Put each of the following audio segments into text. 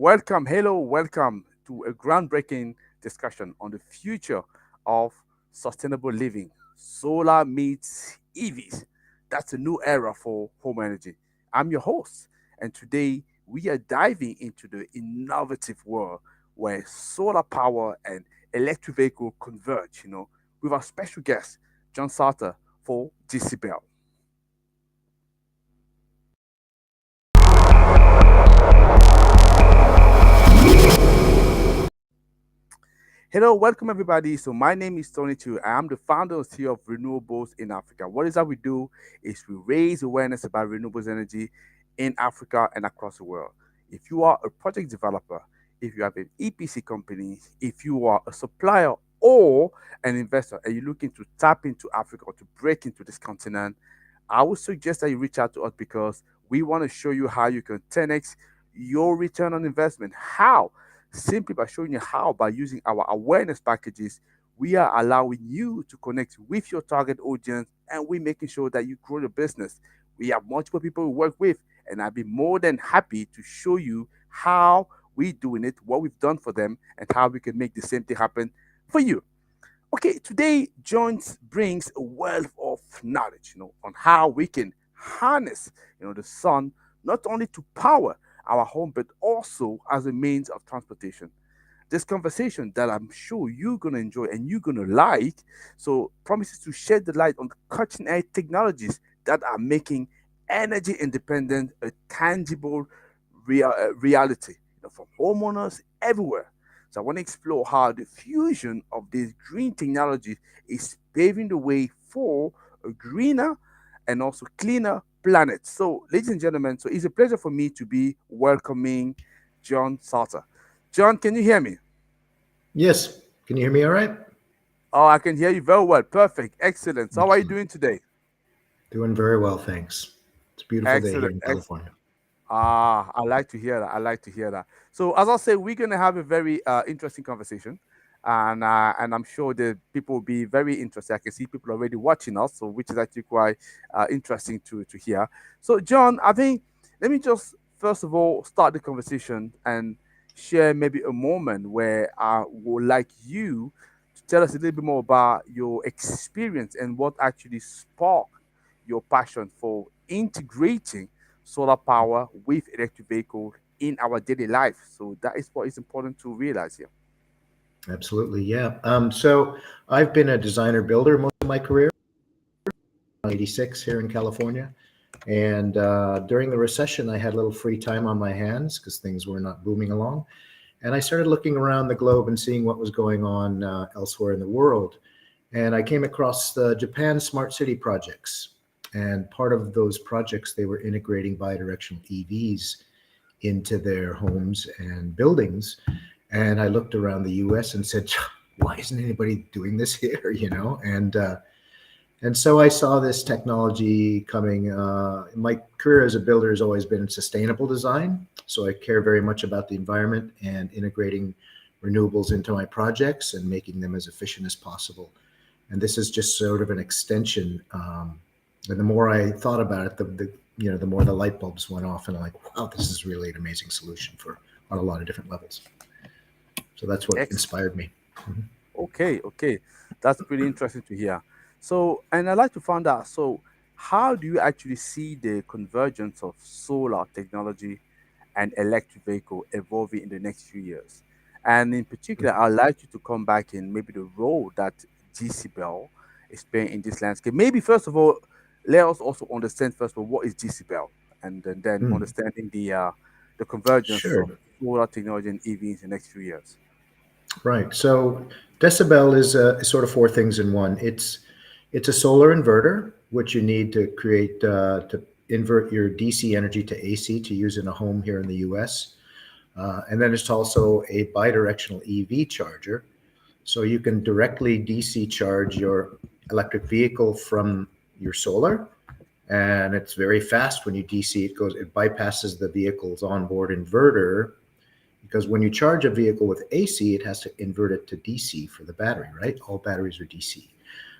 welcome to a groundbreaking discussion on the future of sustainable living. Solar meets EVs. That's a new era for home energy. I'm your host, and today we are diving into the innovative world where solar power and electric vehicle converge, with our special guest, John Sarter for GC Bell. Hello, welcome everybody. So my name is Tony Chu. I am the founder and CEO of Renewables in Africa. What is that we do is we raise awareness about renewables energy in Africa and across the world. If you are a project developer, if you have an EPC company, if you are a supplier or an investor and you're looking to tap into Africa or to break into this continent, I would suggest that you reach out to us because we want to show you how you can 10x your return on investment. How? Simply by showing you how, by using our awareness packages, we are allowing you to connect with your target audience and we're making sure that you grow your business. We have multiple people we work with, and I'll be more than happy to show you how we're doing it, what we've done for them, and how we can make the same thing happen for you. Okay, today Jones brings a wealth of knowledge, on how we can harness, the sun not only to power our home but also as a means of transportation. This conversation that I'm sure you're gonna enjoy and you're gonna like, so promises to shed the light on the cutting edge technologies that are making energy independence a tangible reality, for homeowners everywhere. So I want to explore how the fusion of these green technologies is paving the way for a greener and also cleaner planet. So, ladies and gentlemen, so it's a pleasure for me to be welcoming John Salter. John, can you hear me? Yes. Can you hear me all right? Oh, I can hear you very well. Perfect. Excellent. So how are you Excellent. doing today? Doing very well, thanks. It's a beautiful day here Excellent. in California. I like to hear that. I like to hear that. So, as I say, we're going to have a very interesting conversation, and I'm sure that people will be very interested. I can see people already watching us, so which is actually quite interesting to hear. So, John, I think let me just first of all start the conversation and share maybe a moment where I would like you to tell us a little bit more about your experience and what actually sparked your passion for integrating solar power with electric vehicles in our daily life. So that is what is important to realize here. Absolutely, yeah. So I've been a designer builder most of my career, 86 here in California. And during the recession, I had a little free time on my hands because things were not booming along. And I started looking around the globe and seeing what was going on elsewhere in the world. And I came across the Japan Smart City projects. And part of those projects, they were integrating bidirectional EVs into their homes and buildings. And I looked around the US and said, why isn't anybody doing this here? And so I saw this technology coming. My career as a builder has always been in sustainable design. So I care very much about the environment and integrating renewables into my projects and making them as efficient as possible. And this is just sort of an extension. And the more I thought about it, the more the light bulbs went off, and I'm like, wow, this is really an amazing solution for on a lot of different levels. So that's what Excellent. inspired me. Mhm. Okay. That's pretty interesting to hear. So, and I'd like to find out, so how do you actually see the convergence of solar technology and electric vehicle evolving in the next few years? And in particular, I'd like you to come back in maybe the role that GC Bell is playing in this landscape. Maybe first of all, let us also understand first of all what is GC Bell, and then Mm, understanding the convergence sure. of solar technology and EVs in the next few years. Right. So decibel is sort of four things in one. It's a solar inverter, which you need to create to invert your DC energy to AC to use in a home here in the US. And then it's also a bidirectional EV charger. So you can directly DC charge your electric vehicle from your solar. And it's very fast when you DC. It bypasses the vehicle's onboard inverter because when you charge a vehicle with AC, it has to invert it to DC for the battery, right? All batteries are DC.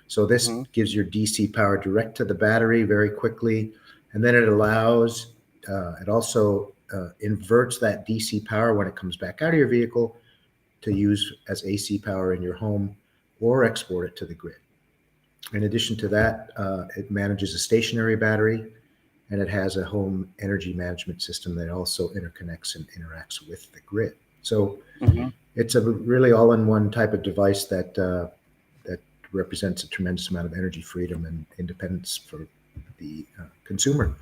So this Hmm. gives your DC power direct to the battery very quickly. And then it also inverts that DC power when it comes back out of your vehicle to use as AC power in your home or export it to the grid. In addition to that, it manages a stationary battery, and it has a home energy management system that also interconnects and interacts with the grid. So Hmm. it's a really all-in-one type of device that represents a tremendous amount of energy freedom and independence for the consumer,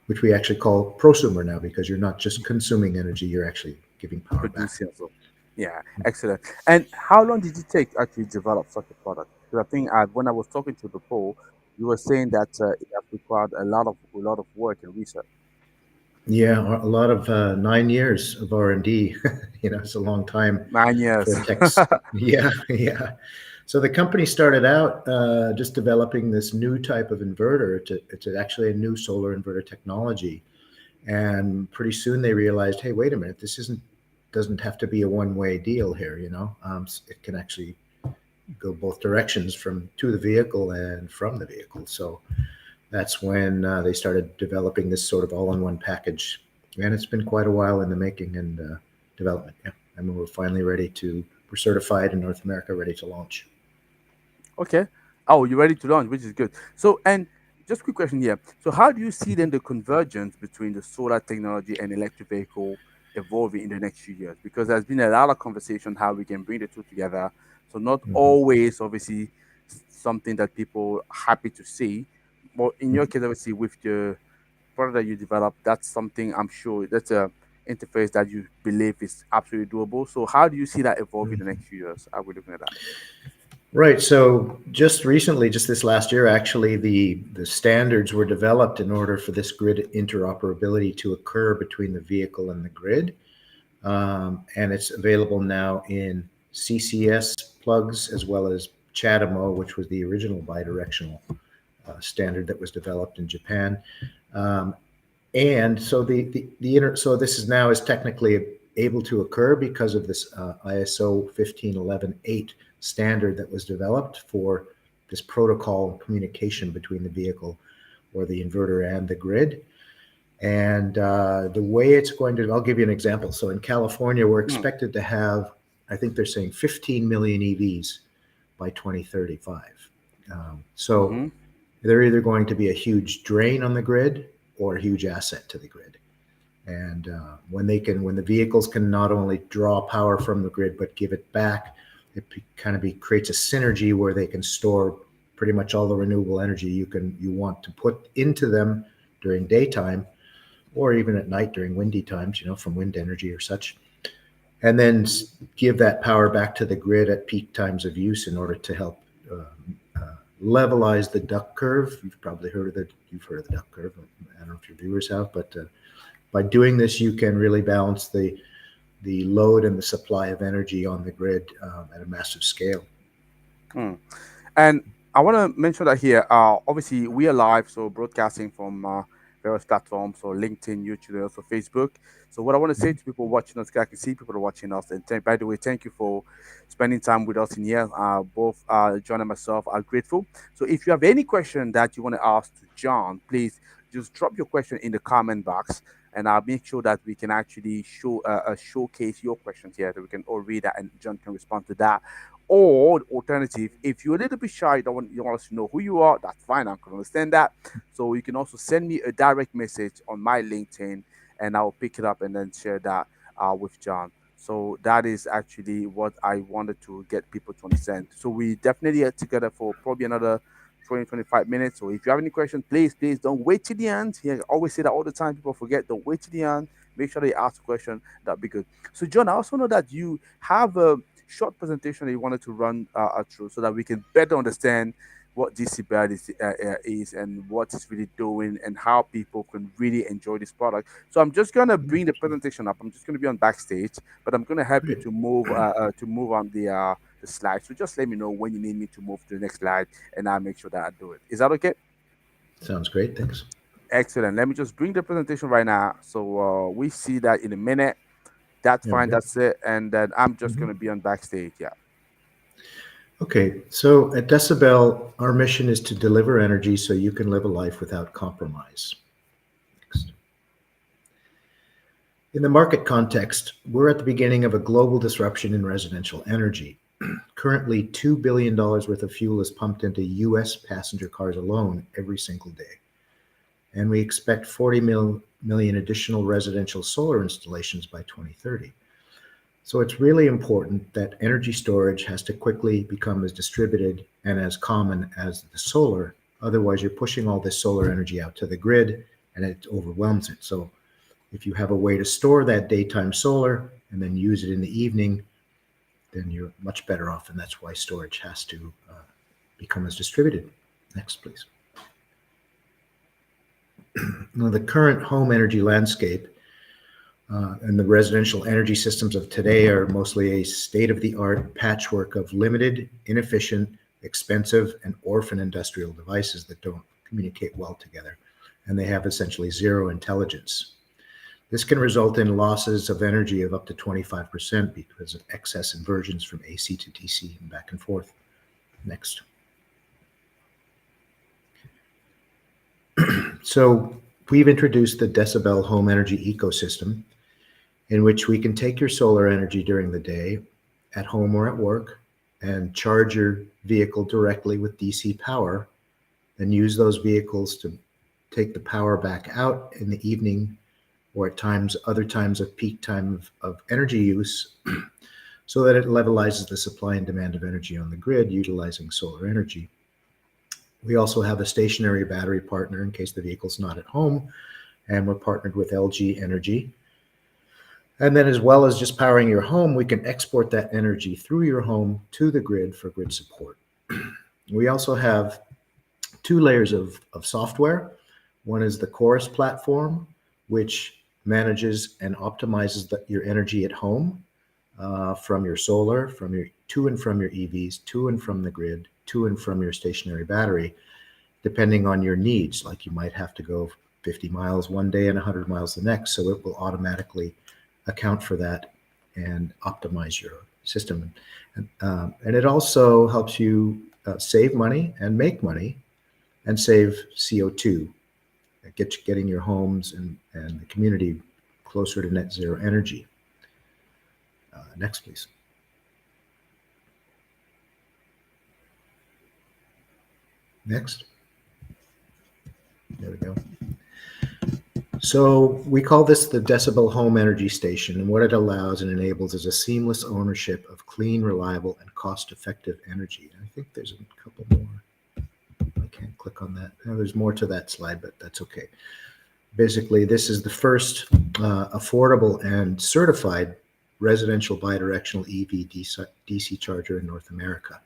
which we actually call prosumer now, because you're not just consuming energy, you're actually giving power back. Producing also. Yeah, excellent. And how long did it take to actually develop such a product? Because I think when I was talking to you before, you were saying that it has required a lot of work and research. Yeah, a lot of 9 years of R&D. It's a long time 9 years. for techs. Yeah, yeah. So the company started out just developing this new type of inverter. It's actually a new solar inverter technology, and pretty soon they realized, hey, wait a minute, this doesn't have to be a one-way deal here. It can actually go both directions from to the vehicle and from the vehicle. So that's when they started developing this sort of all-in-one package, and it's been quite a while in the making and development. Yeah, and we're certified in North America, ready to launch. Okay. Oh, you're ready to launch, which is good. So, and just quick question here. So, how do you see then the convergence between the solar technology and electric vehicle evolving in the next few years? Because there's been a lot of conversation how we can bring the two together. So, not Mhm. always, obviously, something that people are happy to see. But in your Mhm. case, obviously, with the product that you develop, that's something I'm sure that's a interface that you believe is absolutely doable. So, how do you see that evolving in the next few years? Are we looking at that? Right. So just recently, just this last year, actually, the standards were developed in order for this grid interoperability to occur between the vehicle and the grid. And it's available now in CCS plugs as well as CHAdeMO, which was the original bidirectional standard that was developed in Japan. Um, and so so this is now is technically able to occur because of this ISO 15118 standard that was developed for this protocol communication between the vehicle or the inverter and the grid. And the way it's going to, I'll give you an example. So in California, we're Hmm. expected to have, I think they're saying 15 million EVs by 2035. So Mm-hmm. they're either going to be a huge drain on the grid or a huge asset to the grid. And when the vehicles can not only draw power from the grid but give it back, creates a synergy where they can store pretty much all the renewable energy you want to put into them during daytime or even at night during windy times, from wind energy or such, and then give that power back to the grid at peak times of use in order to help levelize the duck curve. You've heard of the duck curve. I don't know if your viewers have, but by doing this, you can really balance the load and the supply of energy on the grid at a massive scale. Hmm. And I want to mention that here. Obviously, we are live, so broadcasting from various platforms, so LinkedIn, YouTube, and also Facebook. So, what I want to say to people watching us, 'cause I can see people are watching us. And by the way, thank you for spending time with us in here. Both John and myself are grateful. So, if you have any question that you want to ask to John, please just drop your question in the comment box. And I'll make sure that we can actually showcase your questions here, that we can all read that, and John can respond to that. Or alternative, if you're a little bit shy, you don't want us to know who you are, that's fine. I can understand that. So you can also send me a direct message on my LinkedIn, and I'll pick it up and then share that with John. So that is actually what I wanted to get people to understand. So we definitely are together for probably another 20, 25 minutes. So if you have any questions, please don't wait till the end. Yeah, I always say that all the time. People forget, don't wait till the end. Make sure they ask a question. That'd be good. So John, I also know that you have a short presentation that you wanted to run through so that we can better understand what DC Bird is and what it's really doing and how people can really enjoy this product. So I'm just gonna bring the presentation up. I'm just gonna be on backstage, but I'm gonna help you Great. to move on the slide. So just let me know when you need me to move to the next slide, and I'll make sure that I do it. Is that okay? Sounds great. Thanks. Excellent. Let me just bring the presentation right now. So we see that in a minute. That's There we fine. go. That's it. And then I'm just Mhm. gonna be on backstage. Yeah. Okay, so at Decibel, our mission is to deliver energy so you can live a life without compromise. Next. In the market context, we're at the beginning of a global disruption in residential energy. Currently, $2 billion worth of fuel is pumped into US passenger cars alone every single day. And we expect 40 million additional residential solar installations by 2030. So it's really important that energy storage has to quickly become as distributed and as common as the solar. Otherwise, you're pushing all this solar energy out to the grid and it overwhelms it. So if you have a way to store that daytime solar and then use it in the evening, then you're much better off. And that's why storage has to become as distributed. Next, please. Now, the current home energy landscape and the residential energy systems of today are mostly a state-of-the-art patchwork of limited, inefficient, expensive, and orphan industrial devices that don't communicate well together, and they have essentially zero intelligence. This can result in losses of energy of up to 25% because of excess inversions from AC to DC and back and forth. Next. So we've introduced the Decibel home energy ecosystem, in which we can take your solar energy during the day at home or at work and charge your vehicle directly with DC power, and use those vehicles to take the power back out in the evening or at other times of peak time of energy use, so that it levelizes the supply and demand of energy on the grid utilizing solar energy. We also have a stationary battery partner in case the vehicle's not at home, and we're partnered with LG Energy. And then, as well as just powering your home, we can export that energy through your home to the grid for grid support. We also have two layers of software. One is the Chorus platform, which manages and optimizes your energy at home from your solar, to and from your EVs, to and from the grid, to and from your stationary battery, depending on your needs. Like you might have to go 50 miles one day and 100 miles the next, so it will automatically account for that and optimize your system. And it also helps you save money and make money and save CO2, getting your homes and the community closer to net zero energy. Next, please. Next. There we go. So we call this the Decibel Home Energy Station, and what it allows and enables is a seamless ownership of clean, reliable, and cost-effective energy. And I think there's a couple more. I can't click on that. Now, there's more to that slide, but that's okay. Basically, this is the first affordable and certified residential bidirectional EV DC charger in North America.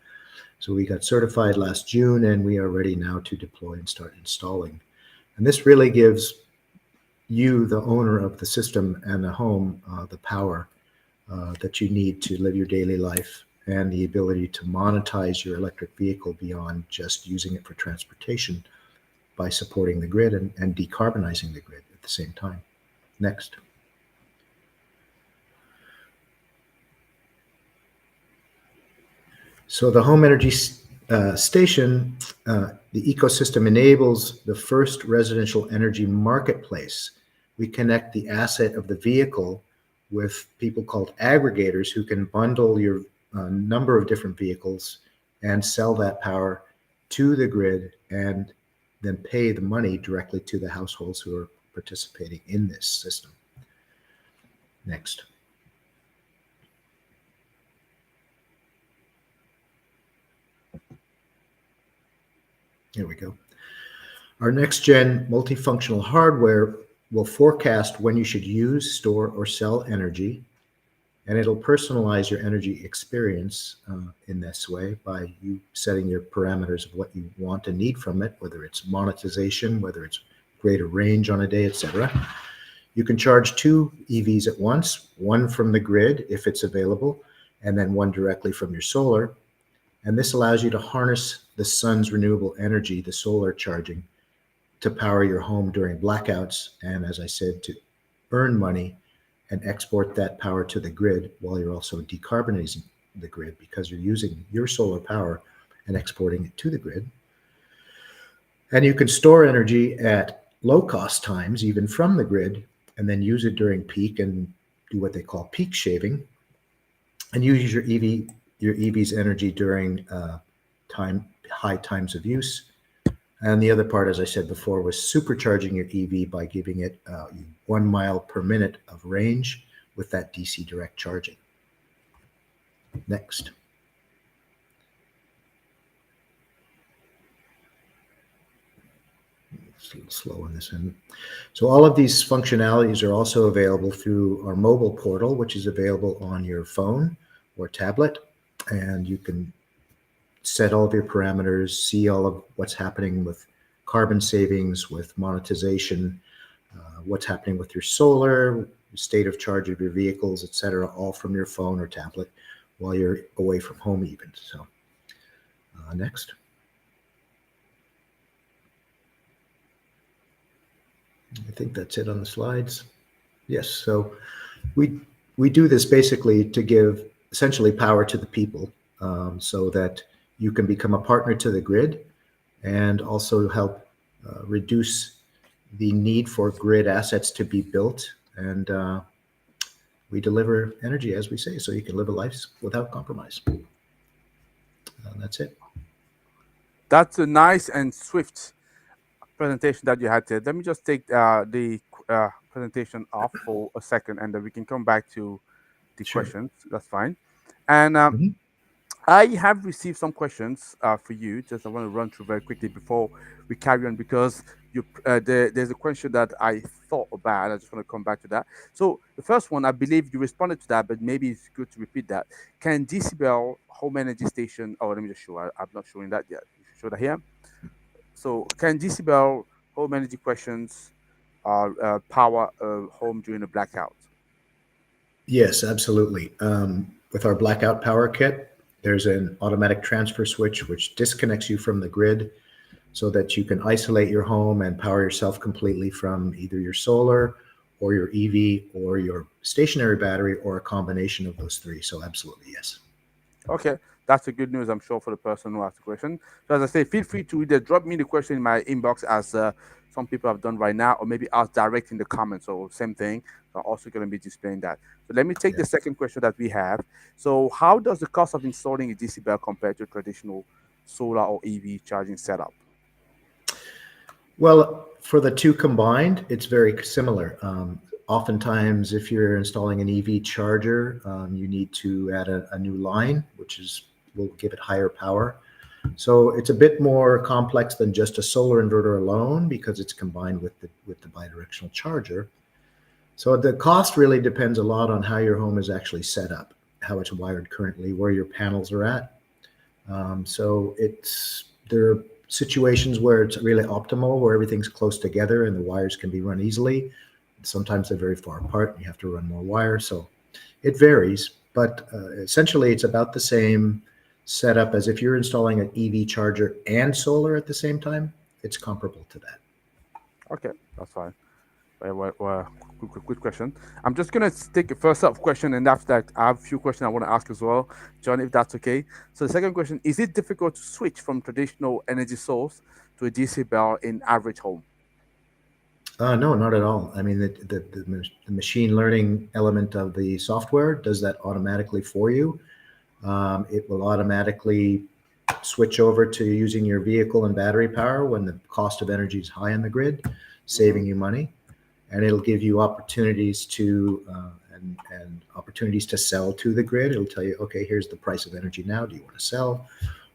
So we got certified last June, and we are ready now to deploy and start installing. And this really gives you, the owner of the system and the home, the power that you need to live your daily life, and the ability to monetize your electric vehicle beyond just using it for transportation by supporting the grid and decarbonizing the grid at the same time. Next. So the home energy station, the ecosystem enables the first residential energy marketplace. We connect the asset of the vehicle with people called aggregators who can bundle your number of different vehicles and sell that power to the grid, and then pay the money directly to the households who are participating in this system. Next. Here we go. Our next gen multifunctional hardware will forecast when you should use, store, or sell energy, and it'll personalize your energy experience in this way by you setting your parameters of what you want and need from it, whether it's monetization, whether it's greater range on a day, etc. You can charge two EVs at once, one from the grid if it's available, and then one directly from your solar. And this allows you to harness the sun's renewable energy, the solar charging, to power your home during blackouts, and as I said, to earn money and export that power to the grid while you're also decarbonizing the grid, because you're using your solar power and exporting it to the grid. And you can store energy at low cost times, even from the grid, and then use it during peak and do what they call peak shaving, and use your EV's energy during time high times of use. And the other part, as I said before, was supercharging your EV by giving it 1 mile per minute of range with that DC direct charging. Next. It's a little slow on this end. So all of these functionalities are also available through our mobile portal, which is available on your phone or tablet. And you can set all of your parameters, see all of what's happening with carbon savings, with monetization, what's happening with your solar, state of charge of your vehicles, etc., all from your phone or tablet while you're away from home even. So next. I think that's it on the slides. Yes, so we do this basically to give essentially power to the people, so that you can become a partner to the grid and also help reduce the need for grid assets to be built. And we deliver energy, as we say, so you can live a life without compromise. That's it. That's a nice and swift presentation that you had there. Let me just take the presentation off for a second, and then we can come back to the Sure. questions. That's fine. And Mhm. I have received some questions for you. Just I want to run through very quickly before we carry on, because there's a question that I thought about. I just want to come back to that. So the first one, I believe you responded to that, but maybe it's good to repeat that. Can Decibel home energy station? Oh, let me just show. I'm not showing that yet. You should show that here. So can Decibel home energy questions power a home during a blackout? Yes, absolutely. With our blackout power kit, there's an automatic transfer switch which disconnects you from the grid so that you can isolate your home and power yourself completely from either your solar or your EV or your stationary battery or a combination of those three. So, absolutely, yes. Okay, that's a good news, I'm sure, for the person who asked the question. So, as I say, feel free to either drop me the question in my inbox, as some people have done right now, or maybe ask direct in the comments. So, same thing. So, I'm also going to be displaying that. So, let me take the Yeah. second question that we have. So, how does the cost of installing a DC bell compare to traditional solar or EV charging setup? Well, for the two combined, it's very similar. Oftentimes, if you're installing an EV charger, you need to add a new line, which will give it higher power. So it's a bit more complex than just a solar inverter alone because it's combined with the bidirectional charger. So the cost really depends a lot on how your home is actually set up, how it's wired currently, where your panels are at. So there are situations where it's really optimal, where everything's close together and the wires can be run easily. Sometimes they're very far apart and you have to run more wire. So it varies, but essentially it's about the same setup as if you're installing an EV charger and solar at the same time. It's comparable to that. Okay, that's fine. Good question. I'm just gonna take a first set of question, and after that, I have a few questions I want to ask as well, John, if that's okay. So the second question: is it difficult to switch from traditional energy source to a DC bell in average home? No, not at all. I mean, the machine learning element of the software does that automatically for you. It will automatically switch over to using your vehicle and battery power when the cost of energy is high on the grid, Hmm. saving you money, and it'll give you opportunities to and opportunities to sell to the grid. It'll tell you, okay, here's the price of energy now. Do you want to sell?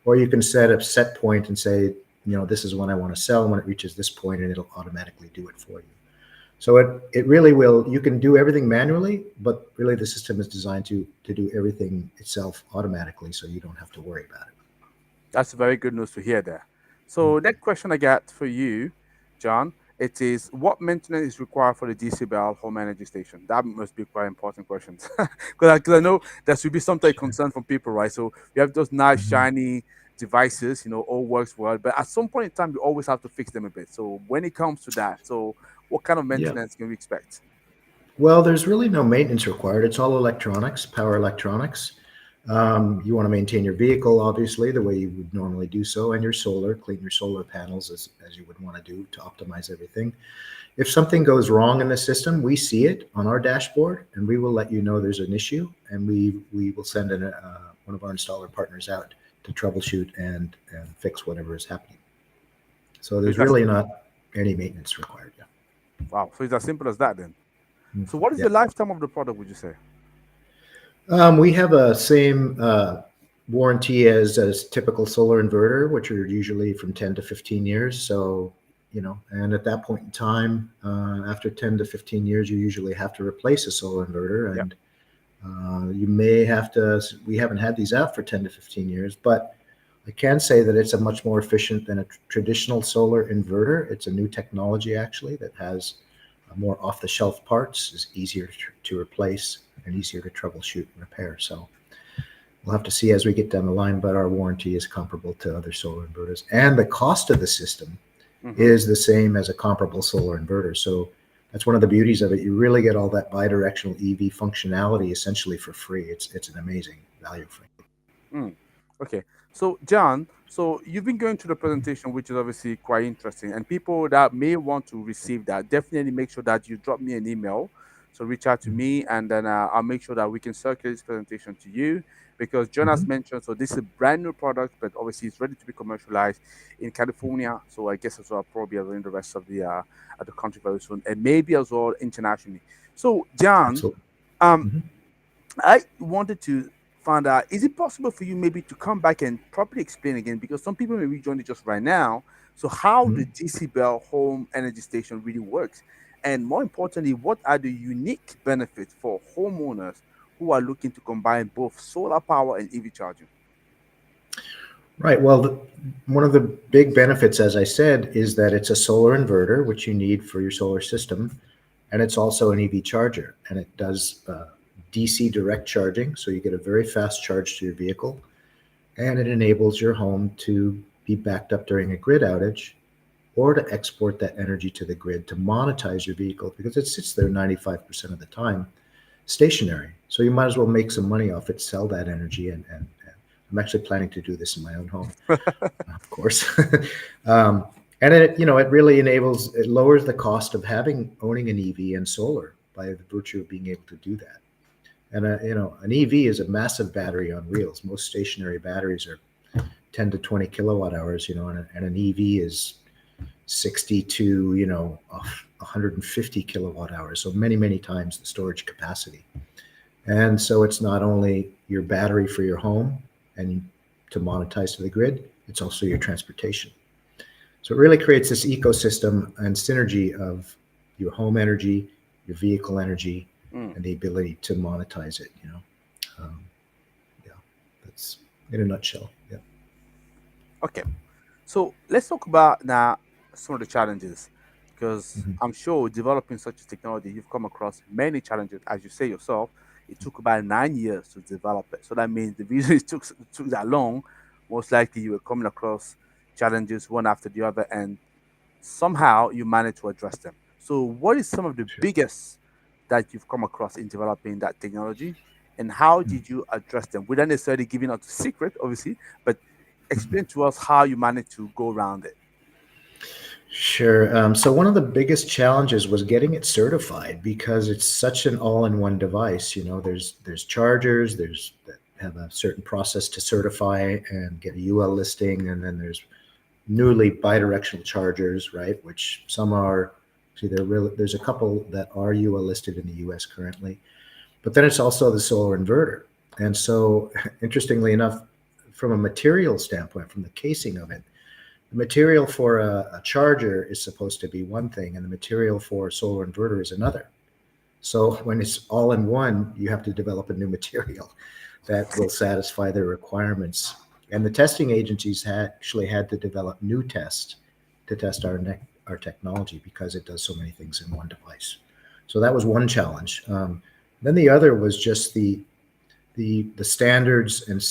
Or you can set a set point and say, this is when I want to sell. When it reaches this point, and it'll automatically do it for you. So it really will. You can do everything manually, but really the system is designed to do everything itself automatically, so you don't have to worry about it. That's very good news to hear there. So that question I got for you, John, it is what maintenance is required for the DC bell home energy station? That must be quite important questions because I know there should be some type of concern from people, right? So we have those nice Mhm. shiny devices, all works well, but at some point in time, you always have to fix them a bit. So when it comes to that, so what kind of Yeah. maintenance can we expect? Well, there's really no maintenance required. It's all electronics, power electronics. You want to maintain your vehicle, obviously, the way you would normally do so, and your solar, clean your solar panels as you would want to do to optimize everything. If something goes wrong in the system, we see it on our dashboard, and we will let you know there's an issue, and we will send one of our installer partners out to troubleshoot and fix whatever is happening. So So it's there's as really not any maintenance required. Yeah. wow. So it's as simple as that then. Mm. So what is Yeah. the lifetime of the product? Would you say? We have a same warranty as typical solar inverter, which are usually from 10 to 15 years. So, and at that point in time, after 10 to 15 years, you usually have to replace a solar inverter. Yeah. And you may have to, we haven't had these out for 10 to 15 years, but I can say that it's a much more efficient than a traditional solar inverter. It's a new technology actually that has more off the shelf parts, is easier to replace and easier to troubleshoot and repair. So we'll have to see as we get down the line, but our warranty is comparable to other solar inverters. And the cost of the system Mm-hmm. is the same as a comparable solar inverter. So that's one of the beauties of it. You really get all that bidirectional EV functionality essentially for free. It's an amazing value for you. Mm. Okay. So, John, so you've been going to the presentation, which is obviously quite interesting. And people that may want to receive that, definitely make sure that you drop me an email. So, reach out to me, and then I'll make sure that we can circulate this presentation to you. Because John has Mm-hmm. mentioned, so this is a brand new product, but obviously it's ready to be commercialized in California. So, I guess as well, probably as well in the rest of the country very soon, and maybe as well internationally. So, John, Absolutely. um, Mm-hmm. I wanted to find out, is it possible for you maybe to come back and properly explain again? Because some people may be joining just right now. So, how the Mm-hmm. DC Bell home energy station really works? And more importantly, what are the unique benefits for homeowners who are looking to combine both solar power and EV charging? Right. Well, one of the big benefits, as I said, is that it's a solar inverter, which you need for your solar system, and it's also an EV charger, and it does DC direct charging, so you get a very fast charge to your vehicle, and it enables your home to be backed up during a grid outage or to export that energy to the grid to monetize your vehicle because it sits there 95% of the time stationary. So you might as well make some money off it, sell that energy, and I'm actually planning to do this in my own home, of course. um, and it really it lowers the cost of owning an EV and solar by the virtue of being able to do that. And an EV is a massive battery on wheels. Most stationary batteries are 10 to 20 kilowatt hours, and an EV is 60 to 150 kilowatt hours, so many many times the storage capacity. And so it's not only your battery for your home and to monetize to the grid, it's also your transportation. So it really creates this ecosystem and synergy of your home energy, your vehicle energy, Mm, and the ability to monetize it. Um, yeah, that's in a nutshell. Yeah. okay. So let's talk about now some of the challenges, because Mhm. I'm sure developing such a technology, you've come across many challenges, as you say yourself. It took about 9 years to develop it. So that means the reason it took that long, most likely you were coming across challenges one after the other, and somehow you managed to address them. So, what is some of the Sure. biggest that you've come across in developing that technology, and how Mm. did you address them? Without necessarily giving out the secret, obviously, but Mhm. explain to us how you managed to go around it. Sure. So one of the biggest challenges was getting it certified because it's such an all-in-one device. There's chargers, there's that have a certain process to certify and get a UL listing, and then there's newly bidirectional chargers, right? Which some are. See, there's a couple that are UL listed in the U.S. currently, but then it's also the solar inverter. And so, interestingly enough, from a material standpoint, from the casing of it, the material for a charger is supposed to be one thing, and the material for a solar inverter is another. So when it's all in one, you have to develop a new material that will satisfy their requirements. And the testing agencies actually had to develop new tests to test our technology because it does so many things in one device. So that was one challenge. Then the other was just the standards and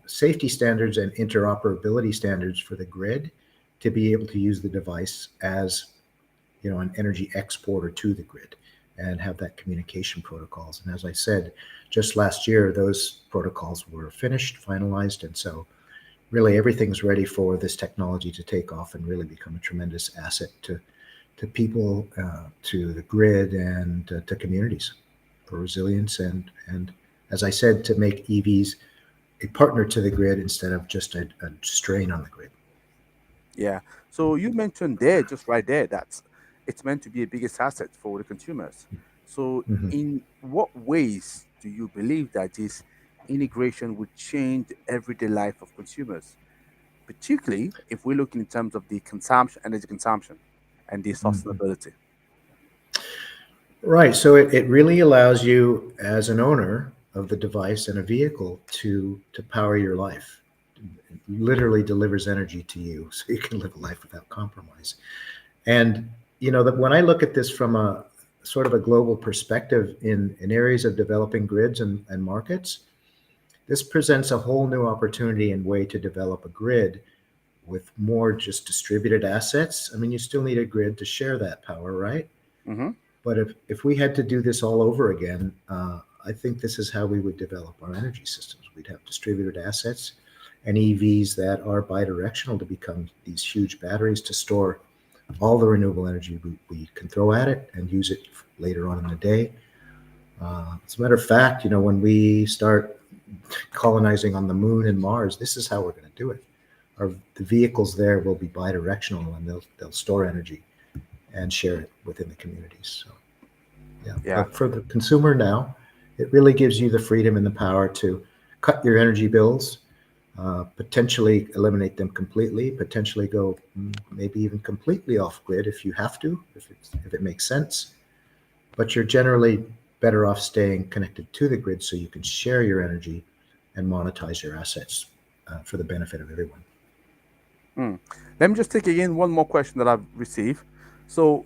safety standards and interoperability standards for the grid to be able to use the device as an energy exporter to the grid. and have that communication protocols. And as I said, just last year, those protocols were finished, finalized, and so really everything's ready for this technology to take off and really become a tremendous asset to people, to the grid, and to communities for resilience and as I said, to make EVs a partner to the grid instead of just a strain on the grid. Yeah. So you mentioned there, just right there, that it's meant to be a biggest asset for the consumers. So, Mhm. in what ways do you believe that this integration would change the everyday life of consumers, particularly if we look in terms of the consumption, energy consumption, and the Mhm. sustainability? Right. So it really allows you as an owner of the device and a vehicle to power your life. It literally delivers energy to you so you can live a life without compromise. And that when I look at this from a sort of a global perspective in areas of developing grids and markets, this presents a whole new opportunity and way to develop a grid with more just distributed assets. I mean, you still need a grid to share that power, right? Mm-hmm. But if we had to do this all over again, I think this is how we would develop our energy systems. We'd have distributed assets and EVs that are bidirectional to become these huge batteries to store all the renewable energy we can throw at it and use it later on in the day. As a matter of fact, when we start colonizing on the moon and Mars, this is how we're going to do it. The vehicles there will be bidirectional and they'll store energy and share it within the communities. So, yeah. Yeah. But for the consumer now, it really gives you the freedom and the power to cut your energy bills, potentially eliminate them completely, potentially go maybe even completely off grid if you have to, if it makes sense. But you're generally better off staying connected to the grid so you can share your energy and monetize your assets for the benefit of everyone. Mm. Let me just take again one more question that I've received. So,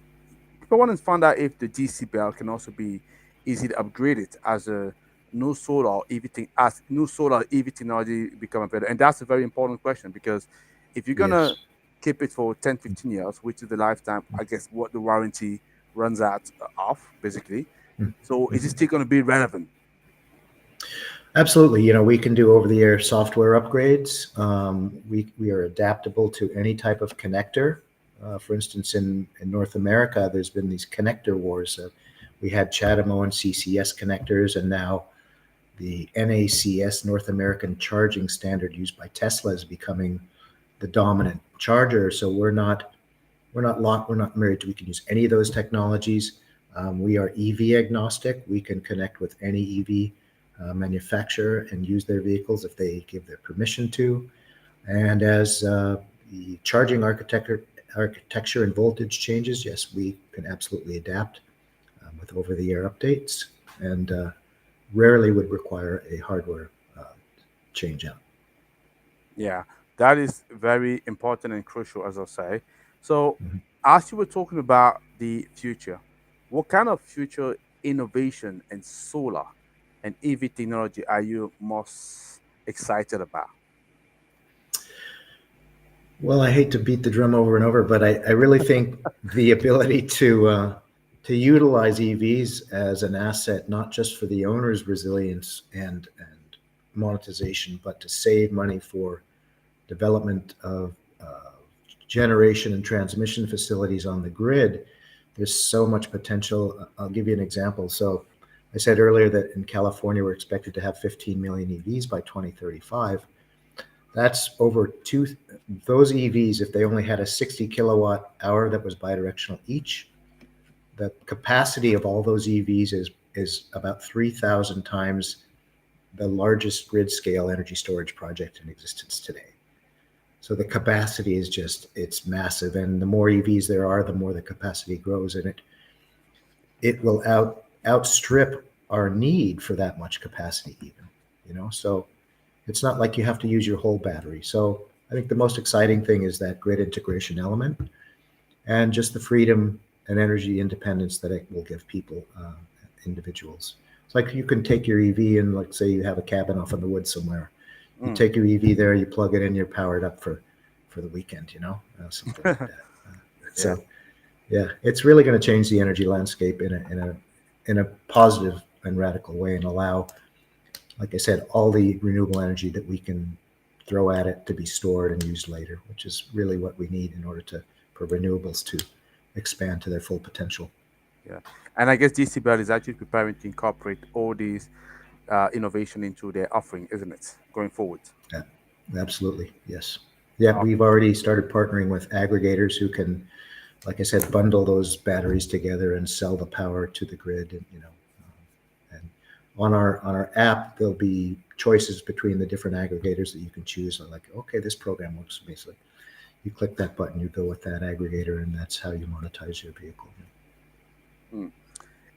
people want to find out if the GC bell can also be easily upgraded as a new solar EV thing, as new solar EV technology become better. And that's a very important question because if you're gonna Yes. keep it for 10, 15 years, which is the lifetime, I guess what the warranty runs out of, basically. So is it Mhm. still gonna be relevant? Absolutely. We can do over-the-air software upgrades. We are adaptable to any type of connector. For instance, in North America, there's been these connector wars. We had CHAdeMO and CCS connectors, and now the NACS, North American Charging Standard, used by Tesla, is becoming the dominant charger. So we're not locked. We're not married to. We can use any of those technologies. We are EV agnostic. We can connect with any EV manufacturer and use their vehicles if they give their permission to. And as the charging architecture and voltage changes, yes, we can absolutely adapt with over-the-air updates, and rarely would require a hardware change out. Yeah, that is very important and crucial, as I say. So, Mhm. as you were talking about the future, what kind of future innovation in solar and EV technology are you most excited about? Well, I hate to beat the drum over and over, but I really think the ability to utilize EVs as an asset, not just for the owner's resilience and monetization, but to save money for development of generation and transmission facilities on the grid. There's so much potential. I'll give you an example. So, I said earlier that in California, we're expected to have 15 million EVs by 2035. That's over two. Those EVs, if they only had a 60 kilowatt hour that was bidirectional each, the capacity of all those EVs is about 3,000 times the largest grid scale energy storage project in existence today. So the capacity is just, it's massive, and the more EVs there are, the more the capacity grows, and it will outstrip our need for that much capacity even. So it's not like you have to use your whole battery. So I think the most exciting thing is that grid integration element and just the freedom and energy independence that it will give people, individuals. It's like you can take your EV and, like, say you have a cabin off in the woods somewhere. You Mm. take your EV there, you plug it in, you're powered up for the weekend, something like that. Yeah. So yeah, it's really going to change the energy landscape in a in a positive and radical way and allow, like I said, all the renewable energy that we can throw at it to be stored and used later, which is really what we need in order to for renewables to expand to their full potential. Yeah, and I guess DC Bell is actually preparing to incorporate all these innovation into their offering, isn't it, going forward? Yeah, absolutely, yes. Yeah, Uh, we've already started partnering with aggregators who can, like I said, bundle those batteries together and sell the power to the grid. And and on our app there'll be choices between the different aggregators that you can choose. Like, okay, this program works for me. So you click that button, you go with that aggregator, and that's how you monetize your vehicle. mm.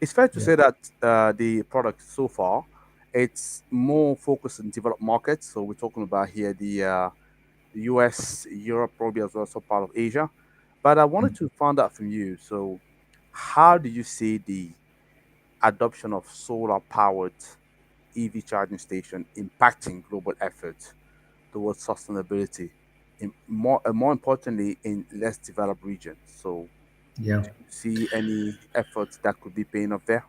It's fair to Yeah. say that the product so far, it's more focused in developed markets. So we're talking about here the US, Europe, probably as well, so part of Asia. But I wanted to find out from you. So, how do you see the adoption of solar powered EV charging station impacting global efforts towards sustainability, more importantly, in less developed regions? So, Yeah, do you see any efforts that could be paying off there?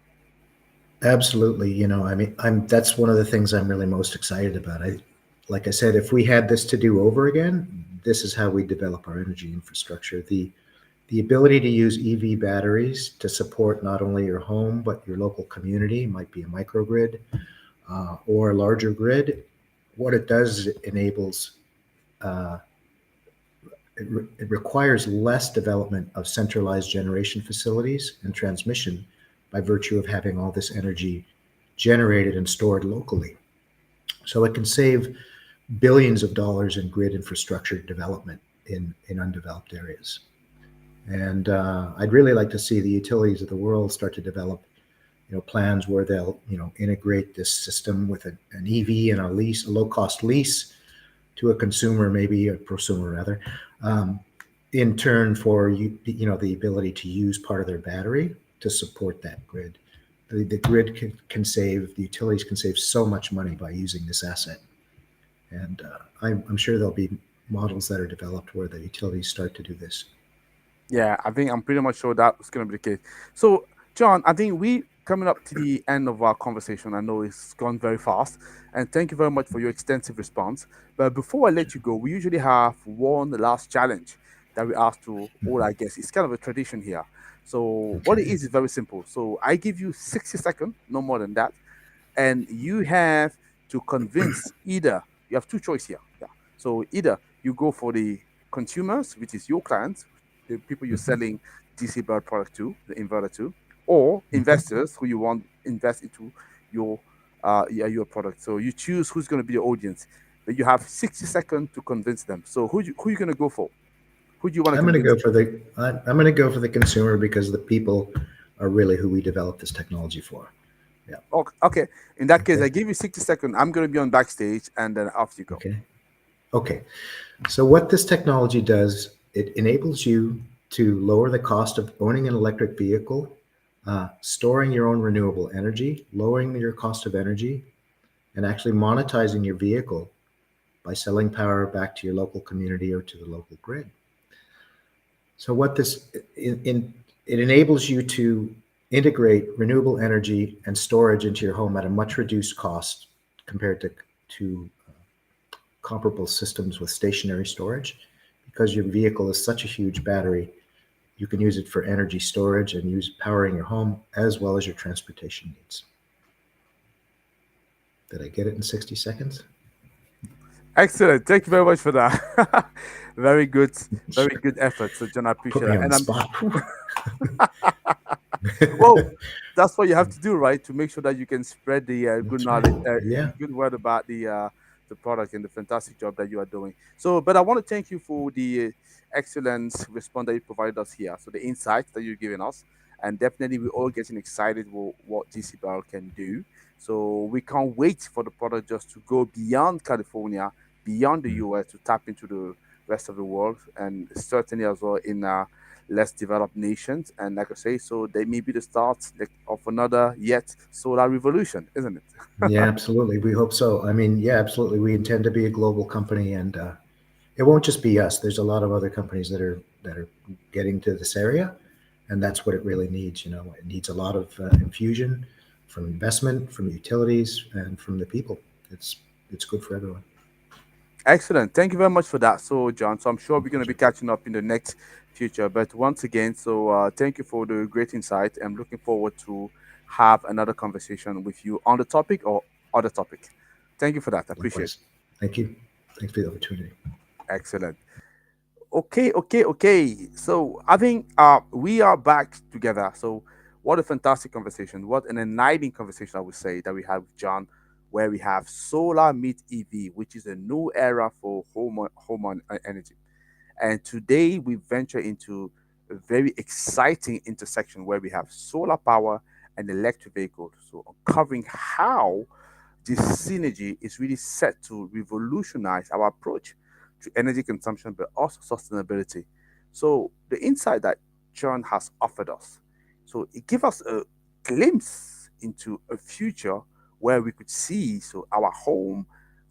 absolutely. I mean, I'm that's one of the things I'm really most excited about. Like I said, if we had this to do over again, this is how we develop our energy infrastructure. The ability to use EV batteries to support not only your home but your local community, might be a microgrid or a larger grid. What it does is it enables, uh, it requires less development of centralized generation facilities and transmission by virtue of having all this energy generated and stored locally. So it can save billions of dollars in grid infrastructure development in undeveloped areas. And I'd really like to see the utilities of the world start to develop, plans where they'll, integrate this system with an EV and a low cost lease to a consumer, maybe a prosumer rather, um, in turn for the ability to use part of their battery to support that grid. The grid can save, the utilities can save so much money by using this asset. And I'm sure there'll be models that are developed where the utilities start to do this. Yeah, I think I'm pretty much sure that was going to be the case. So, John, I think we coming up to the end of our conversation. I know it's gone very fast, and thank you very much for your extensive response. But before I let you go, we usually have one last challenge that we ask to all our guests. It's kind of a tradition here. So, what it Okay. is very simple. So, I give you 60 seconds, no more than that, and you have to convince either you have two choices here. Yeah. So either you go for the consumers, which is your clients, the people you're Mhm. selling DC bird product to, the inverter to, or Mhm. investors who you want invest into your your product. So you choose who's going to be your audience. But you have 60 seconds to convince them. So who you going to go for? Who do you want to I'm going to convince? go for I'm going to go for the consumer because the people are really who we develop this technology for. Yeah. Okay. In that case, Okay. I give you 60 seconds. I'm going to be on backstage, and then off you go. Okay. Okay. So what this technology does, it enables you to lower the cost of owning an electric vehicle, storing your own renewable energy, lowering your cost of energy, and actually monetizing your vehicle by selling power back to your local community or to the local grid. So what this it enables you to integrate renewable energy and storage into your home at a much reduced cost compared to comparable systems with stationary storage, because your vehicle is such a huge battery. You can use it for energy storage and use powering your home as well as your transportation needs. Did I get it in 60 seconds? Excellent. Thank you very much for that. Very Sure. good effort. So, John, I Put appreciate me that. on the And I'm spot. well, that's what you have to do, right? To make sure that you can spread the good That's right. knowledge, Yeah. good word about the product and the fantastic job that you are doing. So, but I want to thank you for the excellent response that you provided us here. So, the insights that you're giving us, and definitely we're all getting excited with what DC Barrel can do. So, we can't wait for the product just to go beyond California, beyond the Mm. US, to tap into the rest of the world, and certainly as well in less developed nations. And like I say, so they may be the start of another yet solar revolution, isn't it? Yeah, absolutely. We hope so. I mean, yeah, absolutely. We intend to be a global company, and it won't just be us. There's a lot of other companies that are getting to this area, and that's what it really needs. You know, it needs a lot of infusion from investment, from utilities, and from the people. It's good for everyone. Excellent. Thank you very much for that. So, John, so I'm sure we're going to be catching up in the next future. But once again, so thank you for the great insight. I'm looking forward to have another conversation with you on the topic or other topic. Thank you for that. I appreciate it. Likewise. Thank you. Thanks for the opportunity. Excellent. Okay. So I think we are back together. So what a fantastic conversation. What an enlightening conversation I would say that we have with John, where we have solar meet EV, which is a new era for home energy. And today we venture into a very exciting intersection where we have solar power and electric vehicles. So uncovering how this synergy is really set to revolutionize our approach to energy consumption, but also sustainability. So the insight that John has offered us, so it gives us a glimpse into a future where we could see so our home,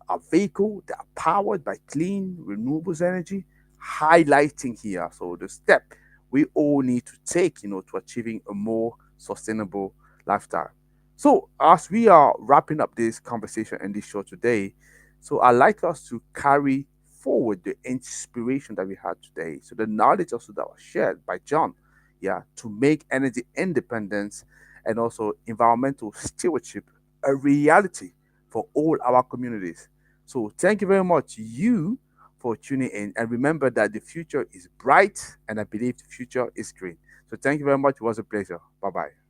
our vehicle that are powered by clean renewables energy, highlighting here so the step we all need to take, to achieving a more sustainable lifestyle. So, as we are wrapping up this conversation and this show today, so I'd like us to carry forward the inspiration that we had today. So, the knowledge also that was shared by John, yeah, to make energy independence and also environmental stewardship a reality for all our communities. So, thank you very much, you, for tuning in. And remember that the future is bright, and I believe the future is green. So, thank you very much. It was a pleasure. Bye bye.